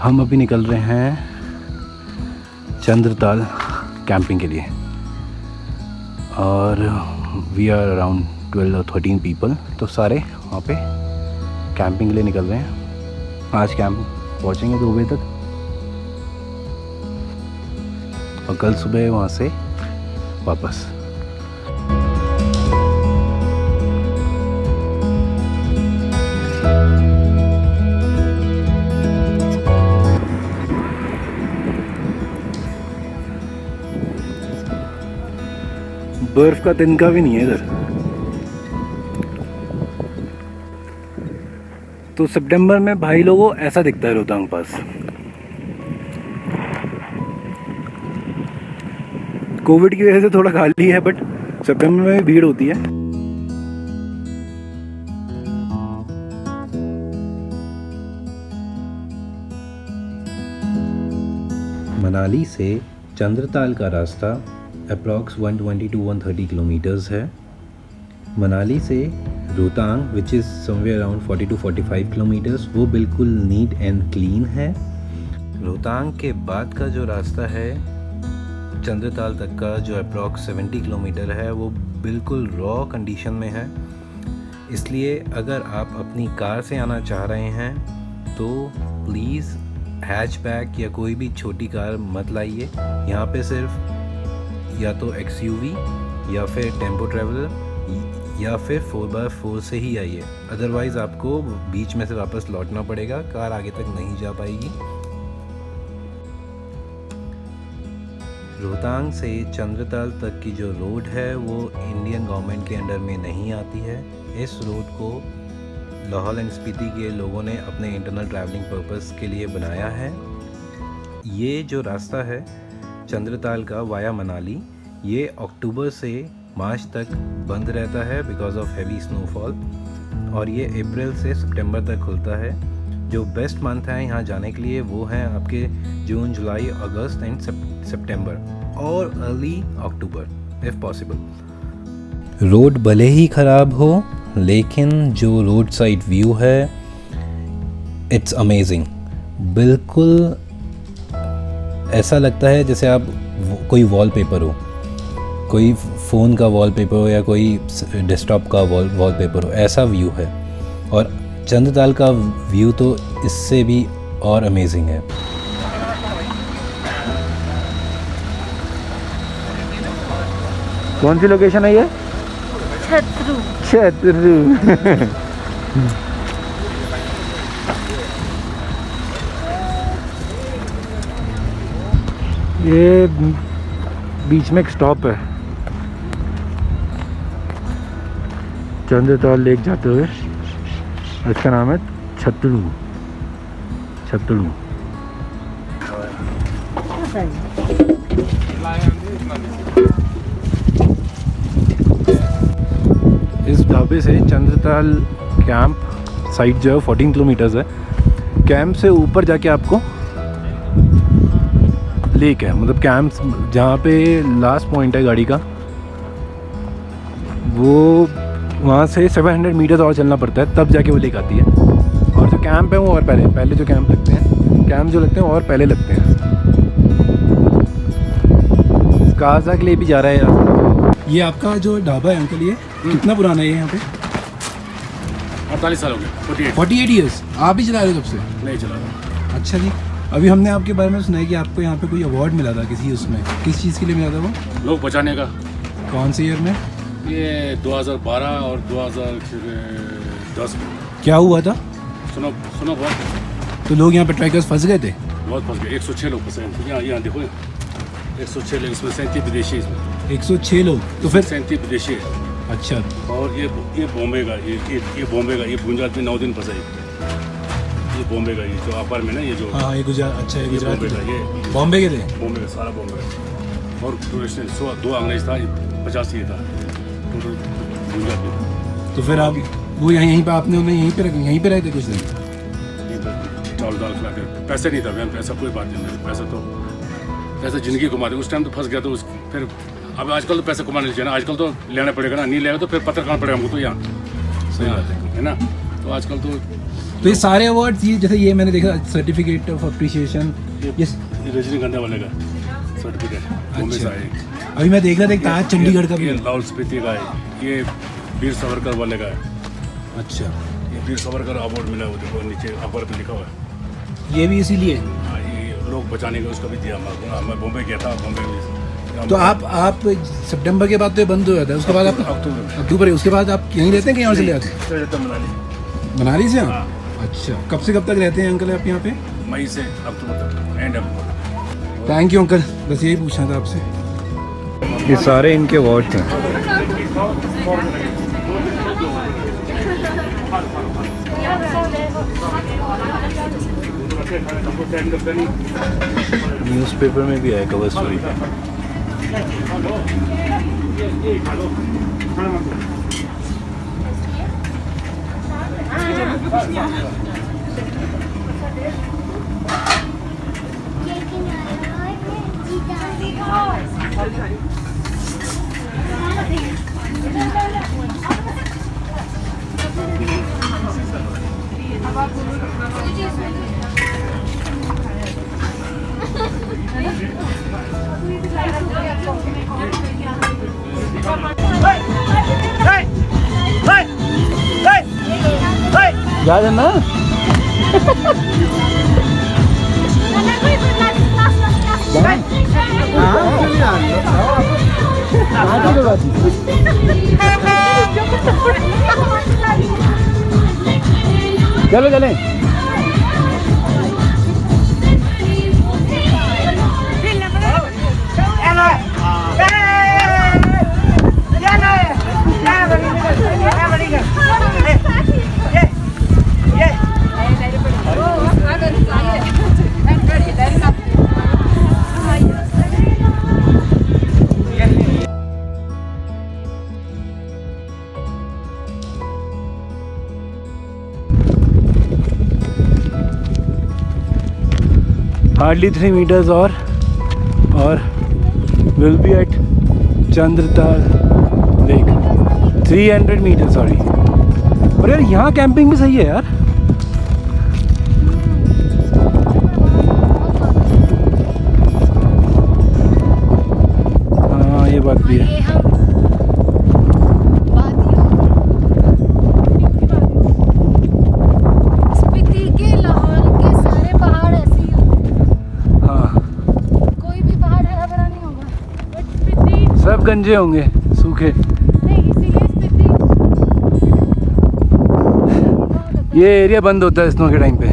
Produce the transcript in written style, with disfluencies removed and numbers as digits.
हम अभी निकल रहे हैं चंद्रताल कैंपिंग के लिए और वी आर अराउंड 12 और 13 पीपल। तो सारे वहाँ पे कैंपिंग के लिए निकल रहे हैं। आज कैंप पहुँचेंगे 2 बजे तक और कल सुबह वहाँ से वापस। बर्फ का तिनका भी नहीं है इधर। तो सितंबर में भाई लोगों ऐसा दिखता है रोहतांग पास। कोविड की वजह से थोड़ा खाली है बट सितंबर में भी भीड़ होती है। मनाली से चंद्रताल का रास्ता अप्रॉक्स 120 to 130 किलोमीटर्स है। मनाली से Rohtang which is somewhere around 40 to 45 kilometres, वो बिल्कुल नीट एंड क्लीन है। रोहतांग के बाद का जो रास्ता है चंद्रताल तक का जो अप्रॉक्स 70 किलोमीटर है वो बिल्कुल रॉ कंडीशन में है। इसलिए अगर आप अपनी कार से आना चाह रहे हैं तो प्लीज़ हैचबैक या कोई भी छोटी कार मत लाइए। यहाँ पे सिर्फ या तो XUV या फिर टेम्पो ट्रैवलर या फिर 4x4 से ही आइए, अदरवाइज़ आपको बीच में से वापस लौटना पड़ेगा, कार आगे तक नहीं जा पाएगी। रोहतांग से चंद्रताल तक की जो रोड है वो इंडियन गवर्नमेंट के अंडर में नहीं आती है। इस रोड को लाहौल एंड स्पीति के लोगों ने अपने इंटरनल ट्रैवलिंग पर्पस के लिए बनाया है। ये जो रास्ता है चंद्रताल का वाया मनाली, ये अक्टूबर से मार्च तक बंद रहता है बिकॉज ऑफ हैवी स्नोफॉल, और ये अप्रैल से सितंबर तक खुलता है। जो बेस्ट मंथ है यहाँ जाने के लिए वो हैं आपके जून, जुलाई, अगस्त एंड सितंबर और early October if possible. Road भले ही ख़राब हो लेकिन जो रोड साइड व्यू है इट्स अमेजिंग। बिल्कुल ऐसा लगता है जैसे आप कोई वॉलपेपर हो, कोई फ़ोन का वॉलपेपर हो या कोई डेस्कटॉप का वॉलपेपर हो, ऐसा व्यू है। और चंद्रताल का व्यू तो इससे भी और अमेजिंग है। कौन सी लोकेशन है ये? छतरू। ये बीच में एक स्टॉप है चंद्रताल लेक जाते हुए, इसका नाम है छतरू। इस ढाबे से चंद्रताल कैंप साइड जो है 14 किलोमीटर्स है। कैंप से ऊपर जाके आपको लेक है, मतलब कैंप जहाँ पे लास्ट पॉइंट है गाड़ी का, वो वहाँ से 700 मीटर और चलना पड़ता है तब जाके वो लेक आती है। और जो कैंप है वो और पहले जो कैंप लगते हैं और पहले लगते हैं। काजा के लिए भी जा रहा है यार। ये आपका जो ढाबा है अंकल, ये कितना पुराना है यहाँ पे? 48 साल हो गए। 48 ईयर्स। आप ही चला रहे हो कब से? नहीं चला रहा। अच्छा जी। अभी हमने आपके बारे में सुना है कि आपको यहाँ पे कोई अवार्ड मिला था किसी उसमें, किस चीज़ के लिए मिला था वो? लोग बचाने का। कौन से ईयर में? ये 2012 और 2010। क्या हुआ था? सुनो बहुत। तो लोग यहाँ पे ट्रैकर्स फंस गए थे? बहुत फंस गए। 106 लोग फंसे हैं। यहाँ देखो 106 लोग, इसमें 37 विदेशी। इसमें 106 लोग। तो फिर 37 विदेशी है। अच्छा। और ये बॉम्बे का, ये बॉम्बे का, ये गुजरात में 9 दिन फंसा है। ये बॉम्बे का, ये जो अपर में ना, ये जो हाँ ये गुजरात। अच्छा ये गुजरात बॉम्बे का, ये बॉम्बे के थे? बॉम्बे का, सारा बॉम्बे का। और टूरिस्ट 2 अंग्रेज था, 50 ये था टोटल गुजरात में। तो फिर आप वो यहीं पे आपने उन्हें यहीं पे रहे थे कुछ दिन? चावल दाल खिला के। पैसे नहीं था मैम, पैसा कोई बात नहीं मेरे, पैसा जिंदगी घुमा दे। उस टाइम तो फंस गया, तो फिर अब आजकल तो पैसा कमाने चाहिए ना, आजकल तो लेना पड़ेगा ना, नहीं लेगा तो फिर पत्र कहाँ पड़ेगा हमको, तो यहाँ सही बात है ना। तो आजकल तो ये सारे अवार्ड्स, ये जैसे ये मैंने देखा सर्टिफिकेट ऑफ अप्रिशिएशन, ये रजनीगंधा वाले का सर्टिफिकेट बॉम्बे से आए। अभी मैं देख रहा था एक ताज चंडीगढ़ का भी ये है। लाहौल स्पीति का है, ये वीर सावरकर वाले का है। अच्छा, ये वीर सावरकर अवार्ड मिला, वो देखो नीचे अखबार पे लिखा हुआ है। ये भी इसीलिए। हाँ, ये लोग बचाने का उसका भी दिया। मैं बॉम्बे गया था, बॉम्बे में। तो आप सितंबर के बाद तो ये बंद हो जाता है, उसके बाद आप अक्टूबर में अक्टूबर, उसके बाद आप यहीं रहते हैं कि यहाँ से ले आते हैं? फिर रहता मनाली, मनाली से आप? हाँ। अच्छा, कब से कब तक रहते हैं अंकल आप यहाँ पे? मई से अक्टूबर तक, and October. Thank you uncle, बस यही पूछना था आपसे। ये सारे इनके अवार्ड्स हैं। न्यूज़पेपर में भी आया कवर स्टोरी पे। जा देना। चलो चलें। हार्डली 3 meters और will be at Chandratal lake. 300 meter, sorry. और यार यहाँ कैंपिंग भी सही है यार। हाँ, ये बात भी है। सब गंजे होंगे, सूखे। ये एरिया बंद होता है स्नो के टाइम पे।